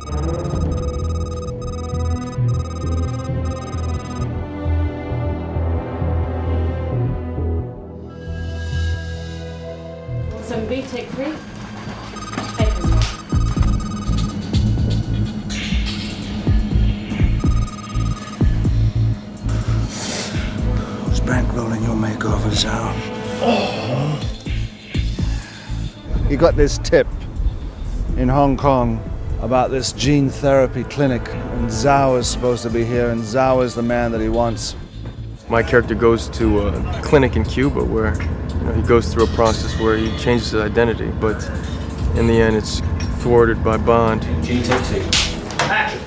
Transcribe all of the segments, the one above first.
Some BTEC free. Who's bankrolling your makeovers out? Oh. You got this tip in Hong Kong about this gene therapy clinic, and Zhao is supposed to be here, and Zhao is the man that he wants. My character goes to a clinic in Cuba where he goes through a process where he changes his identity, but in the end it's thwarted by Bond. Gene take two. Action!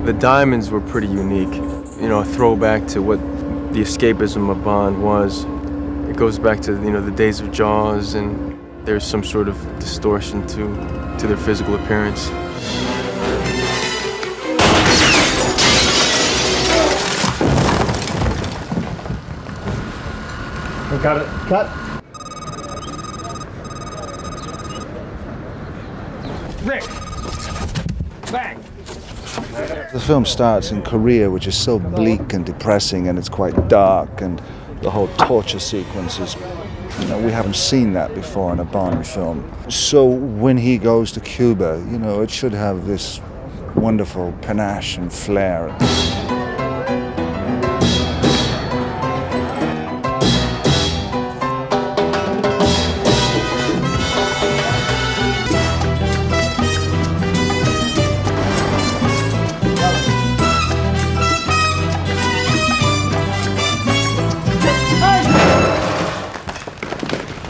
The diamonds were pretty unique. A throwback to what the escapism of Bond was. It goes back to the days of Jaws, and there's some sort of distortion to their physical appearance. We got it. Cut. Rick! Bang! The film starts in Korea, which is so bleak and depressing, and it's quite dark, and the whole torture sequence is, we haven't seen that before in a Bond film. So when he goes to Cuba, it should have this wonderful panache and flair.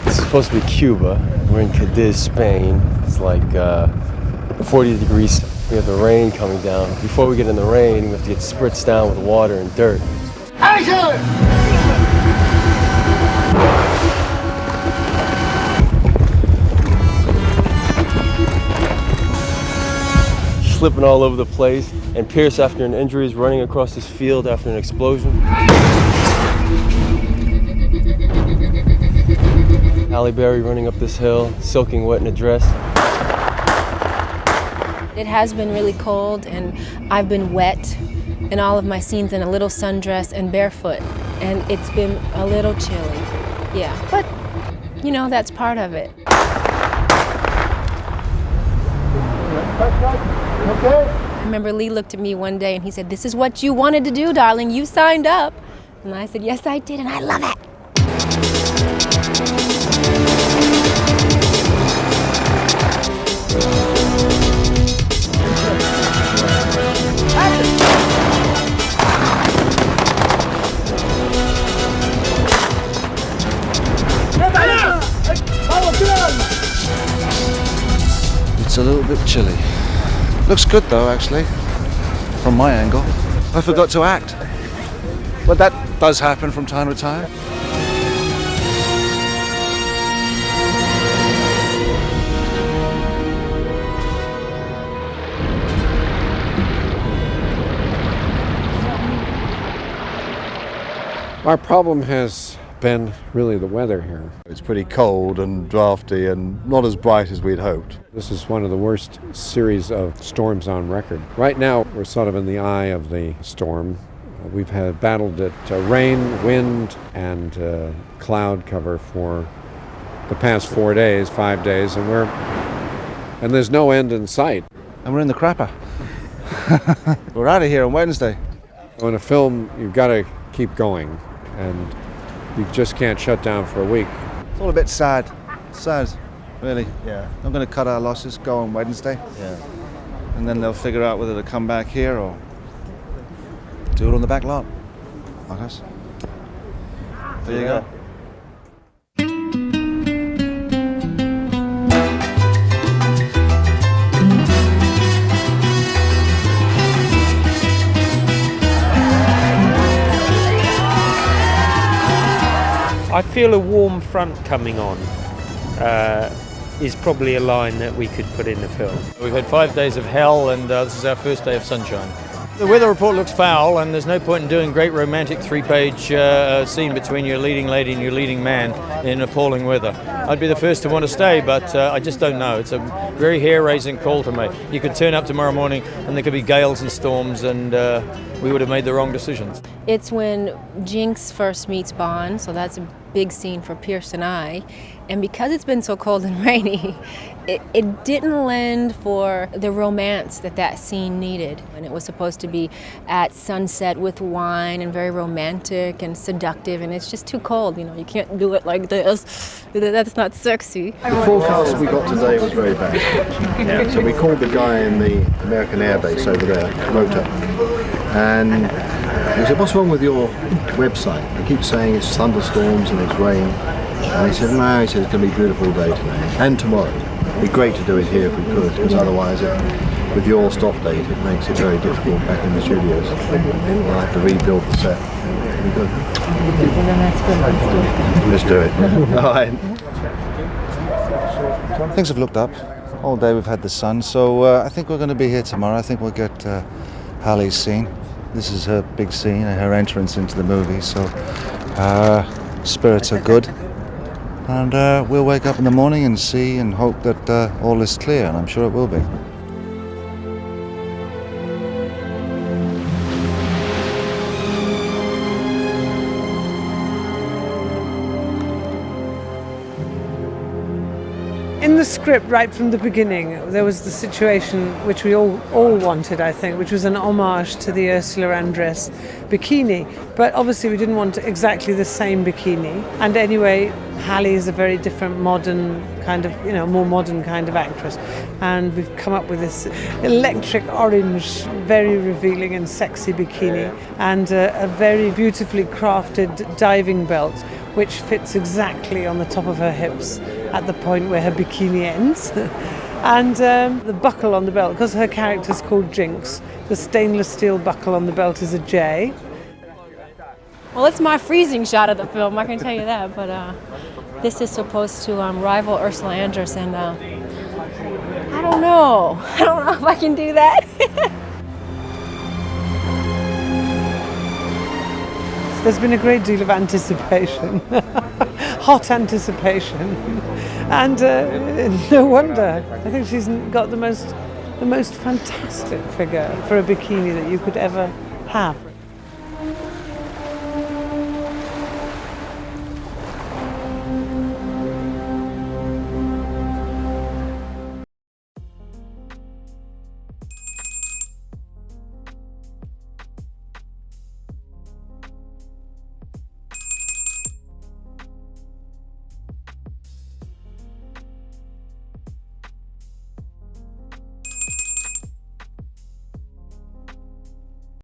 It's supposed to be Cuba. We're in Cadiz, Spain. It's like 40 degrees. We have the rain coming down. Before we get in the rain, we have to get spritzed down with water and dirt. Action! Slipping all over the place, and Pierce, after an injury, is running across this field after an explosion. Halle Berry running up this hill, soaking wet in a dress. It has been really cold, and I've been wet in all of my scenes in a little sundress and barefoot, and it's been a little chilly. Yeah, but that's part of it. Okay. I remember Lee looked at me one day and he said, "This is what you wanted to do, darling. You signed up." And I said, "Yes, I did, and I love it." It's a little bit chilly. Looks good though, actually, from my angle. I forgot to act. But that does happen from time to time. Our problem has been really the weather here. It's pretty cold and drafty and not as bright as we'd hoped. This is one of the worst series of storms on record. Right now, we're sort of in the eye of the storm. We've had battled it rain, wind, and cloud cover for the past 4 days, 5 days, and there's no end in sight. And we're in the crapper. We're out of here on Wednesday. In a film, you've got to keep going, and you just can't shut down for a week. It's all a bit sad. Sad, really. Yeah. I'm going to cut our losses, go on Wednesday. Yeah. And then they'll figure out whether to come back here or do it on the back lot, I guess. There you go. I feel a warm front coming on is probably a line that we could put in the film. We've had 5 days of hell, and this is our first day of sunshine. The weather report looks foul, and there's no point in doing great romantic three-page scene between your leading lady and your leading man in appalling weather. I'd be the first to want to stay, but I just don't know. It's a very hair-raising call to make. You could turn up tomorrow morning and there could be gales and storms, and we would have made the wrong decisions. It's when Jinx first meets Bond, so that's a big scene for Pierce and I. And because it's been so cold and rainy, it didn't lend for the romance that scene needed. And it was supposed to be at sunset with wine and very romantic and seductive, and it's just too cold. You know, you can't do it like this. That's not sexy. The forecast we got today was very bad. Yeah. So we called the guy in the American Air Base over there, Rota, and we said, "What's wrong with your website? They keep saying it's thunderstorms and it's rain." And he said, "No," he said, "it's going to be a beautiful day today and tomorrow. It'd be great to do it here if we could, because otherwise, with your stop date, it makes it very difficult back in the studios. We'll have to rebuild the set. It'd be good." Let's do it. All right. Things have looked up. All day we've had the sun, so I think we're going to be here tomorrow. I think we'll get Halle's scene. This is her big scene, her entrance into the movie, so spirits are good. And we'll wake up in the morning and see and hope that all is clear, and I'm sure it will be. In the script, right from the beginning, there was the situation which we all wanted, I think, which was an homage to the Ursula Andress bikini. But obviously we didn't want exactly the same bikini. And anyway, Halle is a very different modern kind of, more modern kind of actress. And we've come up with this electric orange, very revealing and sexy bikini, and a very beautifully crafted diving belt, which fits exactly on the top of her hips at the point where her bikini ends. And the buckle on the belt, because her character's called Jinx, the stainless steel buckle on the belt is a J. Well, it's my freezing shot of the film, I can tell you that, but this is supposed to rival Ursula Andress, and I don't know if I can do that. There's been a great deal of anticipation, hot anticipation, and no wonder. I think she's got the most fantastic figure for a bikini that you could ever have.